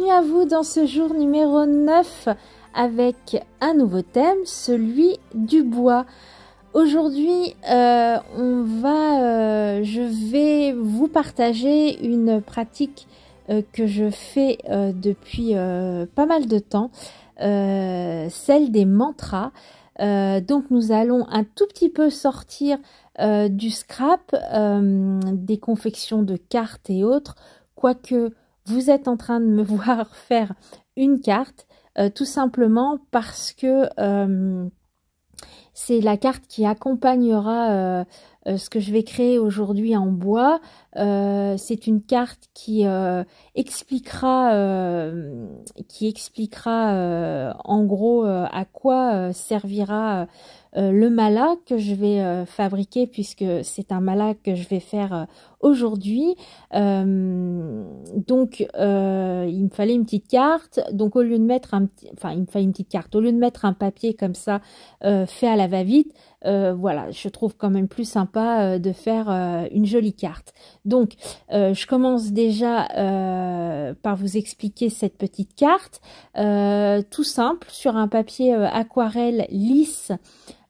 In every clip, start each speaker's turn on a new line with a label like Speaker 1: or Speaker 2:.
Speaker 1: Bienvenue à vous dans ce jour numéro 9 avec un nouveau thème, celui du bois. Aujourd'hui, je vais vous partager une pratique que je fais depuis pas mal de temps, celle des mantras. Donc nous allons un tout petit peu sortir du scrap, des confections de cartes et autres, quoique vous êtes en train de me voir faire une carte, tout simplement parce que c'est la carte qui accompagnera ce que je vais créer aujourd'hui en bois. C'est une carte qui expliquera en gros à quoi servira le mala que je vais fabriquer, puisque c'est un mala que je vais faire aujourd'hui. Donc il me fallait une petite carte. Donc au lieu de mettre il me fallait une petite carte. Au lieu de mettre un papier comme ça fait à la va-vite, voilà, je trouve quand même plus sympa de faire une jolie carte. Donc je commence déjà par vous expliquer cette petite carte, tout simple, sur un papier aquarelle lisse.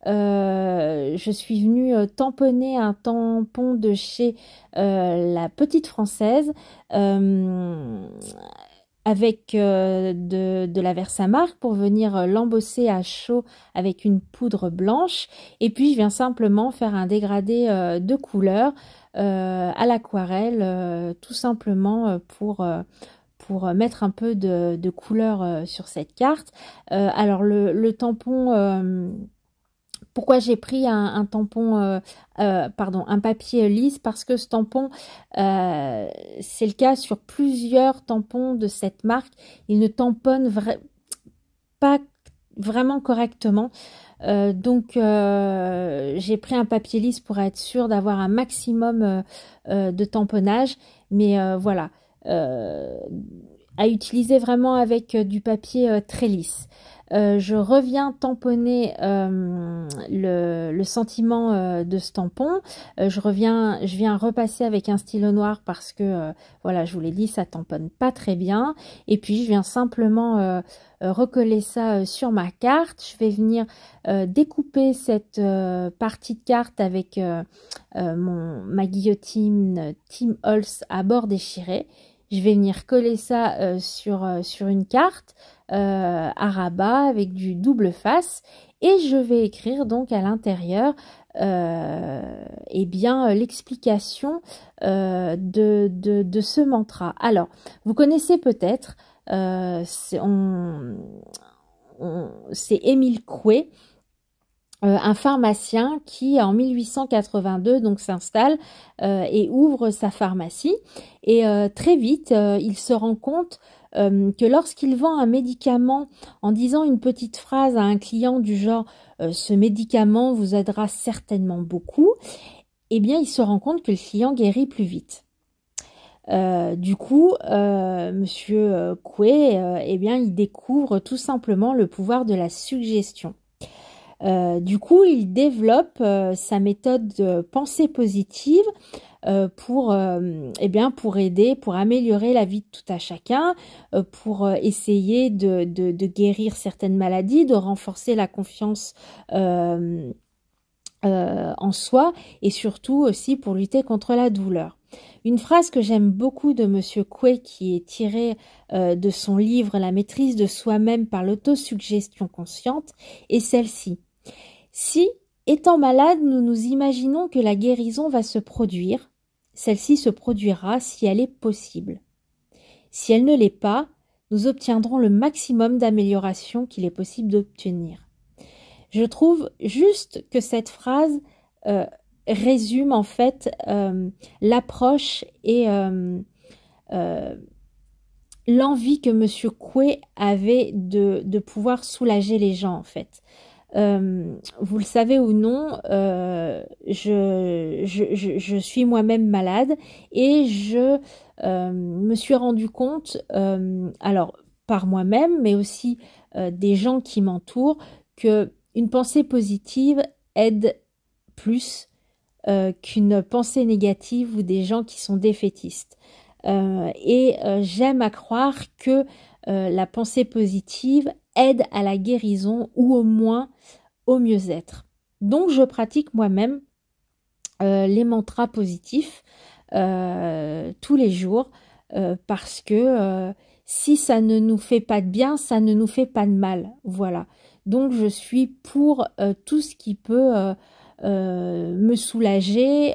Speaker 1: Je suis venue tamponner un tampon de chez la Petite Française avec de la Versamark pour venir l'embosser à chaud avec une poudre blanche. Et puis je viens simplement faire un dégradé de couleur à l'aquarelle, tout simplement pour mettre un peu de couleur sur cette carte. Alors le tampon... Pourquoi j'ai pris un tampon, un papier lisse? Parce que ce tampon, c'est le cas sur plusieurs tampons de cette marque. Il ne tamponne pas vraiment correctement. Donc, j'ai pris un papier lisse pour être sûre d'avoir un maximum de tamponnage. Mais voilà, à utiliser vraiment avec du papier très lisse. Je reviens tamponner le sentiment de ce tampon. Je viens repasser avec un stylo noir parce que, voilà, je vous l'ai dit, ça tamponne pas très bien. Et puis, je viens simplement recoller ça sur ma carte. Je vais venir découper cette partie de carte avec ma guillotine Tim Holtz à bord déchiré. Je vais venir coller ça sur une carte à rabat avec du double face, et je vais écrire donc à l'intérieur l'explication de ce mantra. Alors, vous connaissez peut-être, c'est Émile Coué, un pharmacien qui en 1882 donc s'installe et ouvre sa pharmacie, et très vite il se rend compte que lorsqu'il vend un médicament en disant une petite phrase à un client du genre ce médicament vous aidera certainement beaucoup, eh bien il se rend compte que le client guérit plus vite. Du coup, Monsieur Coué, eh bien, il découvre tout simplement le pouvoir de la suggestion. Du coup, il développe sa méthode de pensée positive pour aider, pour améliorer la vie de tout à chacun, pour essayer de guérir certaines maladies, de renforcer la confiance en soi, et surtout aussi pour lutter contre la douleur. Une phrase que j'aime beaucoup de Monsieur Coué, qui est tirée de son livre La maîtrise de soi-même par l'autosuggestion consciente, est celle-ci. Si, étant malade, nous nous imaginons que la guérison va se produire, celle-ci se produira si elle est possible. Si elle ne l'est pas, nous obtiendrons le maximum d'amélioration qu'il est possible d'obtenir. Je trouve juste que cette phrase résume en fait l'approche et l'envie que Monsieur Coué avait de pouvoir soulager les gens en fait. Vous le savez ou non, je suis moi-même malade, et je me suis rendu compte, alors par moi-même, mais aussi des gens qui m'entourent, que une pensée positive aide plus qu'une pensée négative ou des gens qui sont défaitistes. J'aime à croire que la pensée positive aide à la guérison ou au moins au mieux-être. Donc je pratique moi-même les mantras positifs tous les jours parce que si ça ne nous fait pas de bien, ça ne nous fait pas de mal. Voilà. Donc je suis pour tout ce qui peut me soulager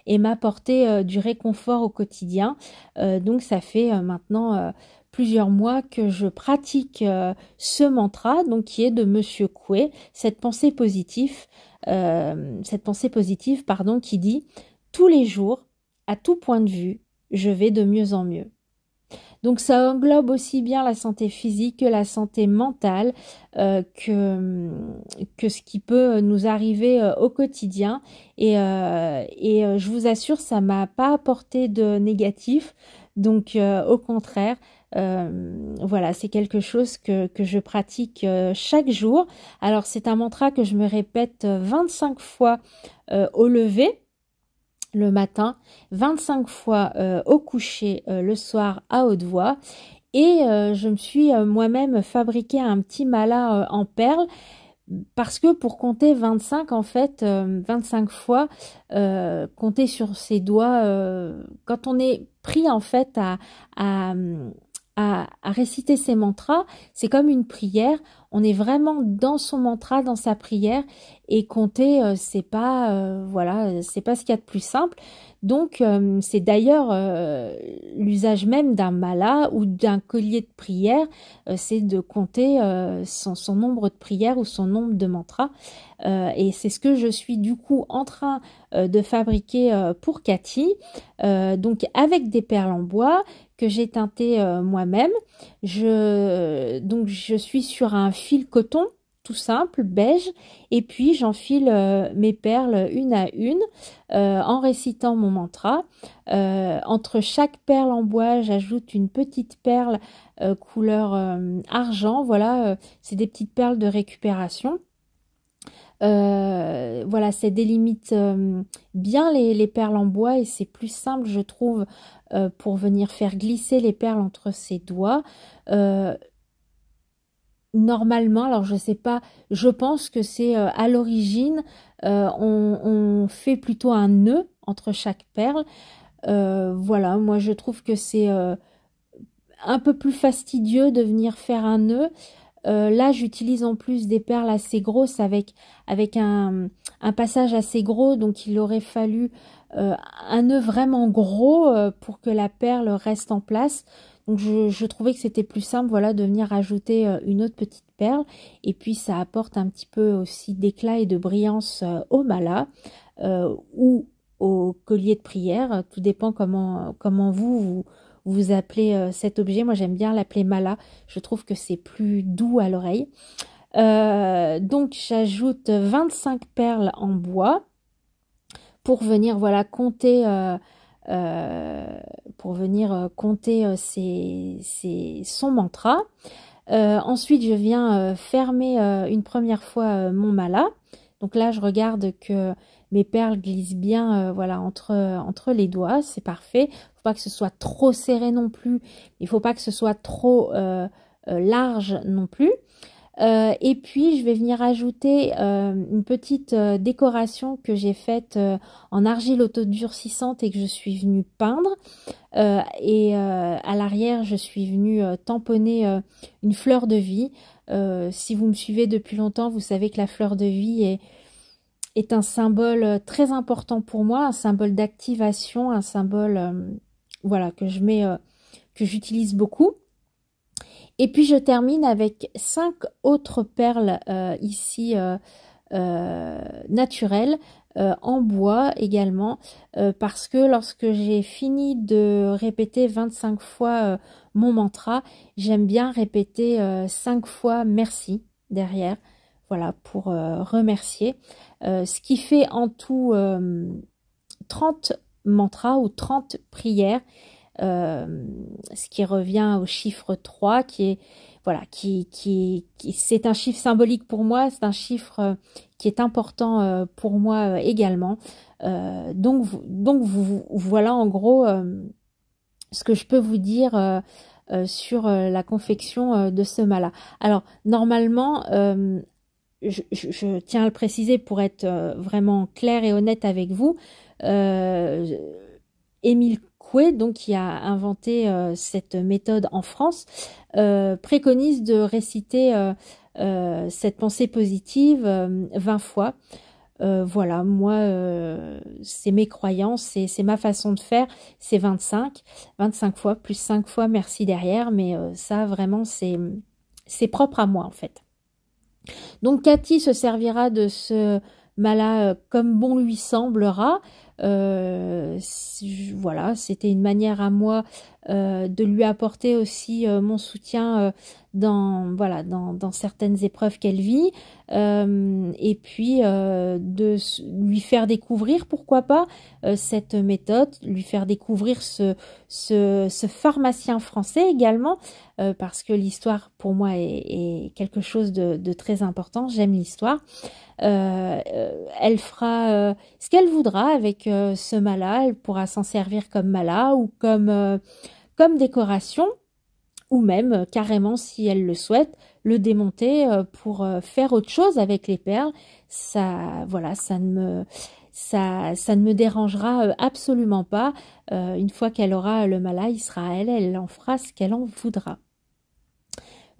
Speaker 1: et m'apporter du réconfort au quotidien. Donc ça fait maintenant plusieurs mois que je pratique ce mantra, donc qui est de Monsieur Coué, cette pensée positive, pardon, qui dit tous les jours, à tout point de vue, je vais de mieux en mieux. Donc ça englobe aussi bien la santé physique que la santé mentale, que ce qui peut nous arriver au quotidien. Je vous assure, ça m'a pas apporté de négatif. Donc au contraire, voilà, c'est quelque chose que je pratique chaque jour. Alors c'est un mantra que je me répète 25 fois au lever le matin, 25 fois au coucher le soir à haute voix. Et je me suis moi-même fabriqué un petit mala en perles parce que pour compter 25, en fait, 25 fois, compter sur ses doigts, quand on est pris en fait à, à réciter ses mantras, c'est comme une prière. On est vraiment dans son mantra, dans sa prière, et compter, c'est pas, voilà, c'est pas ce qu'il y a de plus simple. Donc, c'est d'ailleurs l'usage même d'un mala ou d'un collier de prière, c'est de compter son nombre de prières ou son nombre de mantras. Et c'est ce que je suis du coup en train de fabriquer pour Cathy, donc avec des perles en bois que j'ai teintées moi-même. Donc je suis sur un fil coton tout simple, beige, et puis j'enfile mes perles une à une en récitant mon mantra. Entre chaque perle en bois, j'ajoute une petite perle couleur argent. Voilà, c'est des petites perles de récupération. Voilà, ça délimite bien les perles en bois et c'est plus simple, je trouve, pour venir faire glisser les perles entre ses doigts. Normalement, alors je sais pas, je pense que c'est à l'origine, on fait plutôt un nœud entre chaque perle. Voilà, moi je trouve que c'est un peu plus fastidieux de venir faire un nœud. Là, j'utilise en plus des perles assez grosses avec un passage assez gros, donc il aurait fallu un nœud vraiment gros pour que la perle reste en place. Donc je trouvais que c'était plus simple, voilà, de venir ajouter une autre petite perle. Et puis ça apporte un petit peu aussi d'éclat et de brillance au mala ou au collier de prière. Tout dépend comment vous appelez cet objet. Moi, j'aime bien l'appeler mala. Je trouve que c'est plus doux à l'oreille. Donc, j'ajoute 25 perles en bois pour venir, voilà, compter, son mantra. Ensuite, je viens fermer une première fois mon mala. Donc là, je regarde que mes perles glissent bien voilà, entre les doigts. C'est parfait. Il ne faut pas que ce soit trop serré non plus. Il ne faut pas que ce soit trop large non plus. Et puis, je vais venir ajouter une petite décoration que j'ai faite en argile autodurcissante et que je suis venue peindre. À l'arrière, je suis venue tamponner une fleur de vie. Si vous me suivez depuis longtemps, vous savez que la fleur de vie est un symbole très important pour moi, un symbole d'activation, un symbole voilà, que j'utilise beaucoup. Et puis je termine avec 5 autres perles ici naturelles en bois également parce que lorsque j'ai fini de répéter 25 fois mon mantra, j'aime bien répéter 5 fois merci derrière, voilà, pour remercier. Ce qui fait en tout 30 mantras ou 30 prières. Ce qui revient au chiffre 3 qui est voilà c'est un chiffre symbolique pour moi, c'est un chiffre qui est important pour moi également. Donc voilà en gros ce que je peux vous dire sur la confection de ce mât-là. Alors, normalement, je tiens à le préciser pour être vraiment claire et honnête avec vous, Émile Coué, donc qui a inventé cette méthode en France, préconise de réciter cette pensée positive 20 fois. Voilà, moi, c'est mes croyances, c'est ma façon de faire, c'est 25 fois, plus 5 fois merci derrière, mais ça, vraiment, c'est propre à moi, en fait. Donc, Cathy se servira de ce mât-là comme bon lui semblera. Voilà, c'était une manière à moi de lui apporter aussi mon soutien dans certaines épreuves qu'elle vit, et puis de lui faire découvrir, pourquoi pas, cette méthode, lui faire découvrir ce pharmacien français également, parce que l'histoire pour moi est quelque chose de très important, j'aime l'histoire. Elle fera ce qu'elle voudra avec ce mât-là, elle pourra s'en servir comme mât ou comme décoration, ou même carrément, si elle le souhaite, le démonter pour faire autre chose avec les perles. Ça, voilà, ça ne me dérangera absolument pas. Une fois qu'elle aura le mât, il sera à elle, elle en fera ce qu'elle en voudra.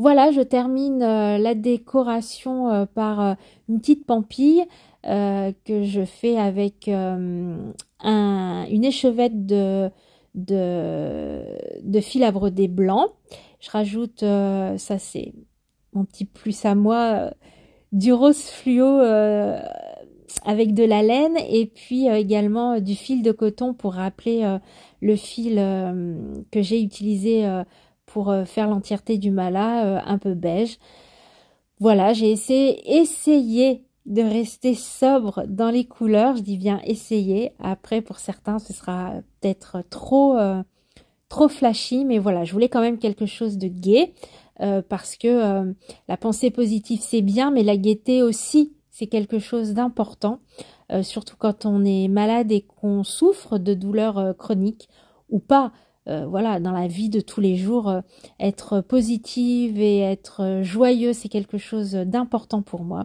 Speaker 1: Voilà, je termine la décoration par une petite pampille que je fais avec une échevette de fil à broder blanc. Je rajoute, ça c'est mon petit plus à moi, du rose fluo avec de la laine, et puis également du fil de coton pour rappeler le fil que j'ai utilisé pour faire l'entièreté du mât, un peu beige. Voilà, j'ai essayé de rester sobre dans les couleurs. Je dis bien essayer. Après, pour certains, ce sera peut-être trop flashy, mais voilà, je voulais quand même quelque chose de gai, parce que la pensée positive, c'est bien, mais la gaieté aussi, c'est quelque chose d'important, surtout quand on est malade et qu'on souffre de douleurs chroniques ou pas. Voilà, dans la vie de tous les jours, être positive et être joyeux, c'est quelque chose d'important pour moi.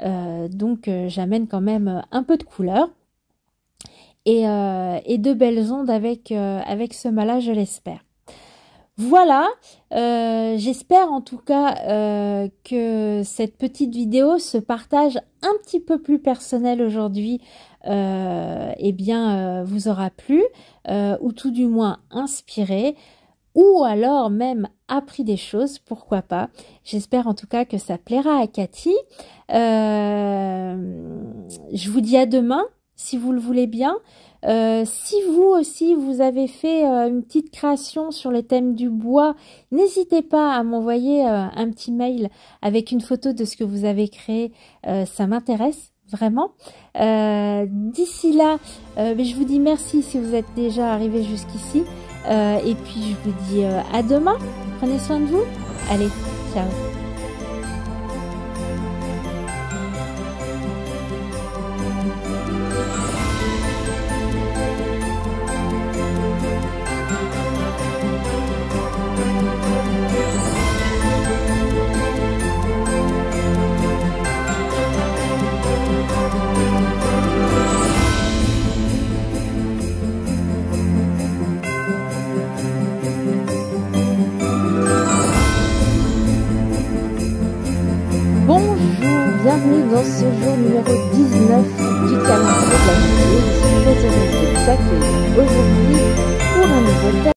Speaker 1: Donc, j'amène quand même un peu de couleur et de belles ondes avec ce mât-là, je l'espère. Voilà, j'espère en tout cas que cette petite vidéo, ce partage un petit peu plus personnel aujourd'hui, vous aura plu, ou tout du moins inspiré, ou alors même appris des choses, pourquoi pas. J'espère en tout cas que ça plaira à Cathy. Je vous dis à demain, si vous le voulez bien. Si vous aussi vous avez fait une petite création sur le thème du bois, n'hésitez pas à m'envoyer un petit mail avec une photo de ce que vous avez créé, ça m'intéresse vraiment. D'ici là, je vous dis merci si vous êtes déjà arrivé jusqu'ici, et puis je vous dis à demain, prenez soin de vous, allez, ciao. Bienvenue dans ce jour numéro 19 du calendrier de la vidéo. Je suis très heureuse de vous accueillir aujourd'hui pour un nouveau thème.